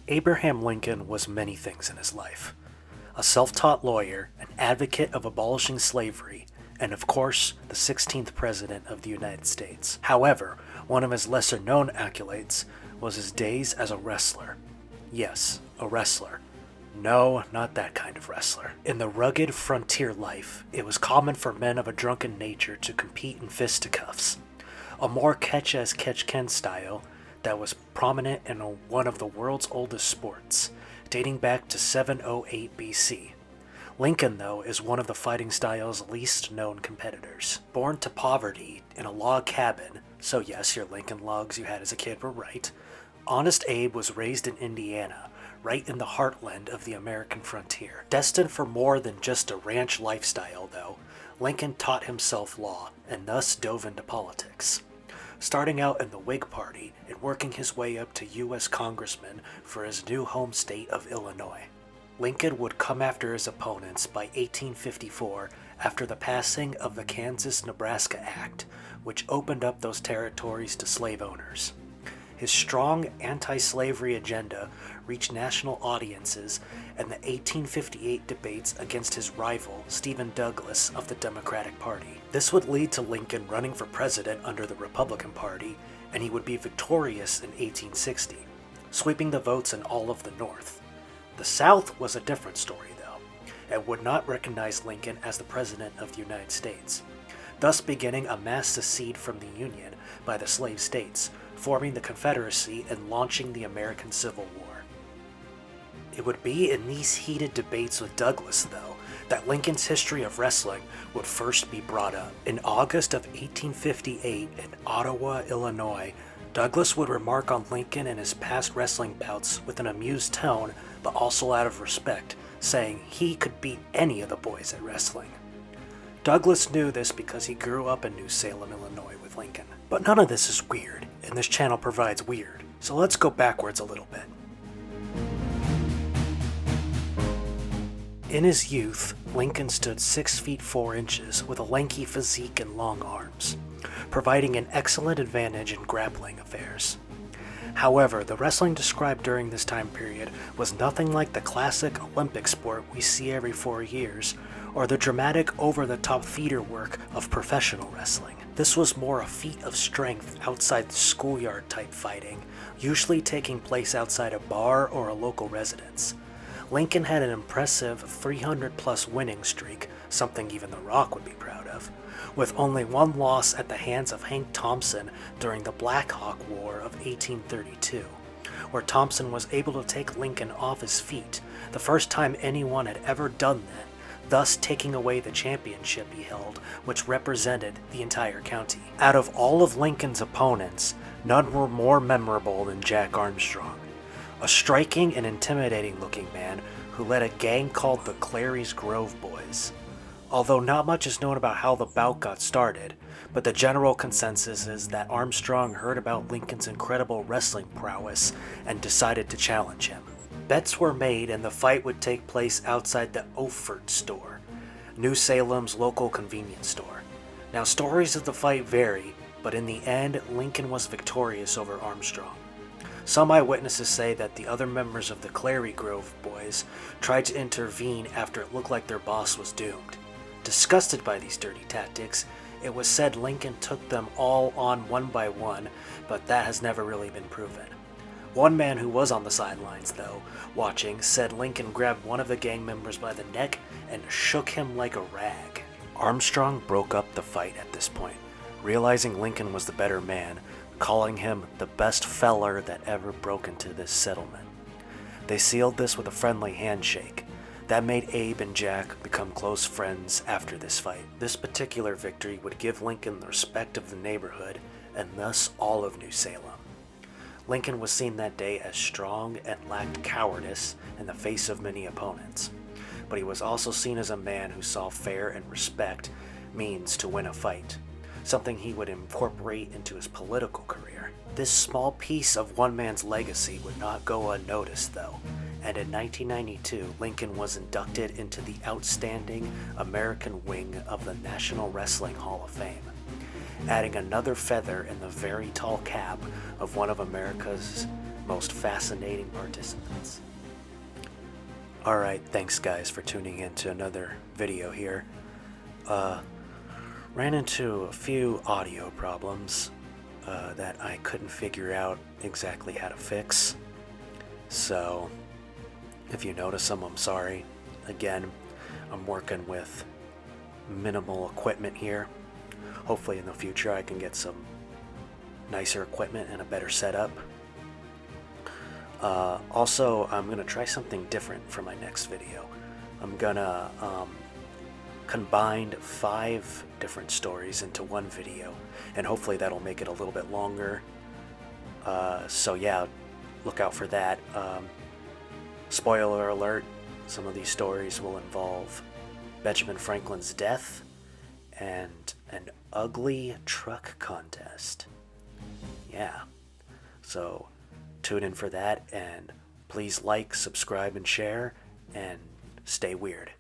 Abraham Lincoln was many things in his life. A self-taught lawyer, an advocate of abolishing slavery, and of course, the 16th President of the United States. However, one of his lesser-known accolades was his days as a wrestler. Yes, a wrestler. No, not that kind of wrestler. In the rugged frontier life, it was common for men of a drunken nature to compete in fisticuffs. A more catch-as-catch-can style that was prominent in one of the world's oldest sports, dating back to 708 BC. Lincoln, though, is one of the fighting style's least known competitors. Born to poverty in a log cabin, so yes, your Lincoln logs you had as a kid were right, Honest Abe was raised in Indiana, right in the heartland of the American frontier. Destined for more than just a ranch lifestyle, though, Lincoln taught himself law and thus dove into politics. Starting out in the Whig Party and working his way up to U.S. Congressman for his new home state of Illinois. Lincoln would come after his opponents by 1854 after the passing of the Kansas-Nebraska Act, which opened up those territories to slave owners. His strong anti-slavery agenda reached national audiences in the 1858 debates against his rival, Stephen Douglas of the Democratic Party. This would lead to Lincoln running for president under the Republican Party, and he would be victorious in 1860, sweeping the votes in all of the North. The South was a different story, though, and would not recognize Lincoln as the President of the United States, thus beginning a mass secede from the Union by the slave states, forming the Confederacy and launching the American Civil War. It would be in these heated debates with Douglas, though, that Lincoln's history of wrestling would first be brought up. In August of 1858 in Ottawa, Illinois, Douglas would remark on Lincoln and his past wrestling bouts with an amused tone, but also out of respect, saying he could beat any of the boys at wrestling. Douglas knew this because he grew up in New Salem, Illinois with Lincoln. But none of this is weird, and this channel provides weird, so let's go backwards a little bit. In his youth, Lincoln stood 6 feet 4 inches with a lanky physique and long arms, providing an excellent advantage in grappling affairs. However, the wrestling described during this time period was nothing like the classic Olympic sport we see every 4 years, or the dramatic over-the-top theater work of professional wrestling. This was more a feat of strength outside the schoolyard type fighting, usually taking place outside a bar or a local residence. Lincoln had an impressive 300-plus winning streak, something even The Rock would be proud of, with only one loss at the hands of Hank Thompson during the Black Hawk War of 1832, where Thompson was able to take Lincoln off his feet, the first time anyone had ever done that, thus taking away the championship he held, which represented the entire county. Out of all of Lincoln's opponents, none were more memorable than Jack Armstrong, a striking and intimidating looking man who led a gang called the Clary's Grove Boys. Although not much is known about how the bout got started, but the general consensus is that Armstrong heard about Lincoln's incredible wrestling prowess and decided to challenge him. Bets were made and the fight would take place outside the Ophert store, New Salem's local convenience store. Now, stories of the fight vary, but in the end, Lincoln was victorious over Armstrong. Some eyewitnesses say that the other members of the Clary Grove Boys tried to intervene after it looked like their boss was doomed. Disgusted by these dirty tactics, it was said Lincoln took them all on one by one, but that has never really been proven. One man who was on the sidelines, though, watching, said Lincoln grabbed one of the gang members by the neck and shook him like a rag. Armstrong broke up the fight at this point, realizing Lincoln was the better man, calling him the best feller that ever broke into this settlement. They sealed this with a friendly handshake. That made Abe and Jack become close friends after this fight. This particular victory would give Lincoln the respect of the neighborhood, and thus all of New Salem. Lincoln was seen that day as strong and lacked cowardice in the face of many opponents, but he was also seen as a man who saw fair and respect means to win a fight, something he would incorporate into his political career. This small piece of one man's legacy would not go unnoticed, though, and in 1992, Lincoln was inducted into the outstanding American wing of the National Wrestling Hall of Fame, adding another feather in the very tall cap of one of America's most fascinating participants. Alright, thanks guys for tuning in to another video here. Ran into a few audio problems that I couldn't figure out exactly how to fix. So, if you notice them, I'm sorry. Again, I'm working with minimal equipment here. Hopefully in the future I can get some nicer equipment and a better setup. Also, I'm going to try something different for my next video. I'm going to combine 5 different stories into one video, and hopefully that'll make it a little bit longer. So yeah, look out for that. Spoiler alert, some of these stories will involve Benjamin Franklin's death and an ugly truck contest. Yeah, so tune in for that, and please like, subscribe, and share, and stay weird.